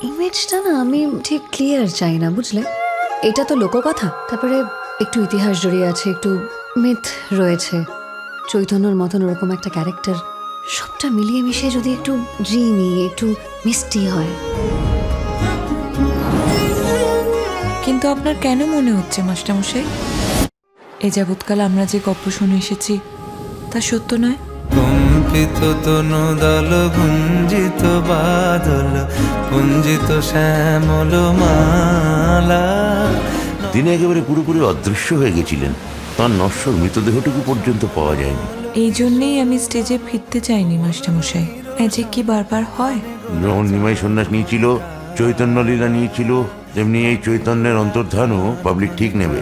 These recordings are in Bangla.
ইমেজটা না আমি ঠিক ক্লিয়ার চাই না, বুঝলে? এটা তো লোককথা, তারপরে একটু ইতিহাস জড়িয়ে আছে, একটু মিথ রয়েছে, চৈতন্যর মতন ওরকম একটা ক্যারেক্টার, সবটা মিলিয়ে মিশিয়ে যদি একটু ড্রিমি, একটু মিষ্টি হয়। কিন্তু আপনার কেন মনে হচ্ছে মাস্টারমশাই এ যাবৎকাল আমরা যে গল্প শুনে এসেছি তা সত্য নয়? কম্পিত তনুদল গুঞ্জিত বাদল কুঞ্জিত শ্যামল মালা। তিনি একেবারে পুরোপুরি অদৃশ্য হয়ে গেছিলেন, তার নশ্বর মৃতদেহটুকু পর্যন্ত পাওয়া যায়নি। এই জন্যেই আমি স্টেজে ফিরতে চাইনি মাস্টারমশাই। ম্যাজিক কি বারবার হয়? যখন নিমাই সন্ন্যাস নিয়েছিল, চৈতন্য লীলা নিয়েছিল, তেমনি এই চৈতন্যের অন্তর্ধানও পাবলিক ঠিক নেবে।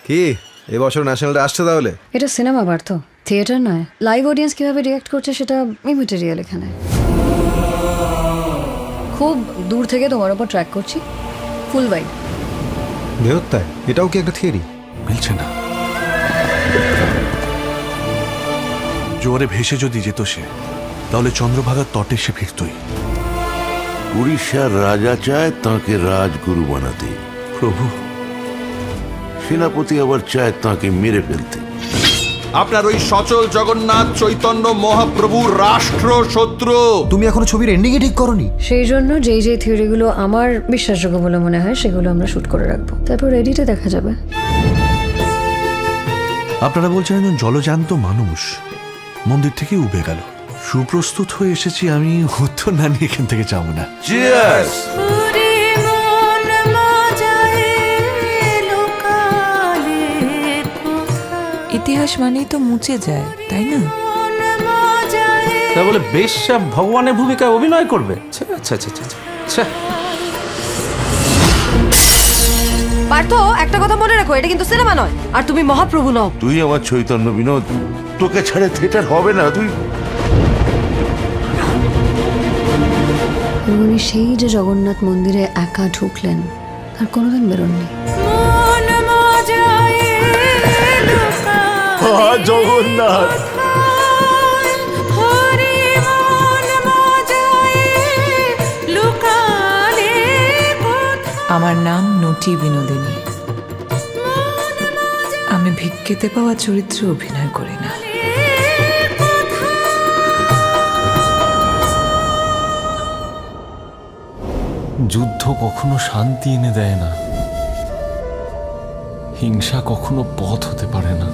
কি এবছর ন্যাশনালটা আসছে তাহলে? এটা সিনেমা বার তো, থিয়েটার নয়। লাইভ অডিয়েন্স কিভাবে রিয়াক্ট করছে সেটা ইমেটেরিয়াল এখানে। খুব দূর থেকে তোমার ওপর ট্র্যাক করছি, ফুল ভাইব। দেহত্যায় এটাও কি একটা থিওরি? মিলছে না। জোয়ারে ভেসে যদি যেত সে, তাহলে চন্দ্রভাগার তটে সে ফিরতই। উড়িষ্যার রাজা চায় তাঁকে রাজগুরু বানাতে, প্রভু, সেনাপতি আবার চায় তাঁকে মেরে ফেলতে। আপনার ওই সচল জগন্নাথ চৈতন্য মহাপ্রভুর রাষ্ট্র শত্রু। তুমি এখনো ছবির এন্ডিংই ঠিক করনি? সেই জন্য যেই যেই থিওরিগুলো আমার বিশ্বাসযোগ্য বলে মনে হয় সেগুলো আমরা শুট করে রাখবো, তারপর এডিটে দেখা যাবে। আপনারা বলছেন একজন জলজান্ত মানুষ মন্দির থেকে উবে গেল। সুপ্রস্তুত হয়ে এসেছি আমি, উত্তর না নিয়ে এখান থেকে যাবো না। চিয়ার্স! ইতিহাস মানেই তো মুছে যায়, তাই না? তা বলে বেশ্যা ভগবানের ভূমিকায় অভিনয় করবে? আচ্ছা আচ্ছা আচ্ছা আচ্ছা। পার্থ, একটা কথা মনে রাখো, এটা কিন্তু সিনেমা নয়, আর তুমি মহাপ্রভু নও। তুই আমার চৈতন্য বিনোদ, তোকে ছাড়ে থিয়েটার হবে না। তুই উনি সেই যে জগন্নাথ মন্দিরে একা ঢুকলেন, আর কোনোদিন বেরোননি। জগন্নাথ! আমার নাম নটি বিনোদিনী। আমি ভিক্ষেতে পাওয়া চরিত্রে অভিনয় করি না। যুদ্ধ কখনো শান্তি এনে দেয় না, হিংসা কখনো পথ হতে পারে না।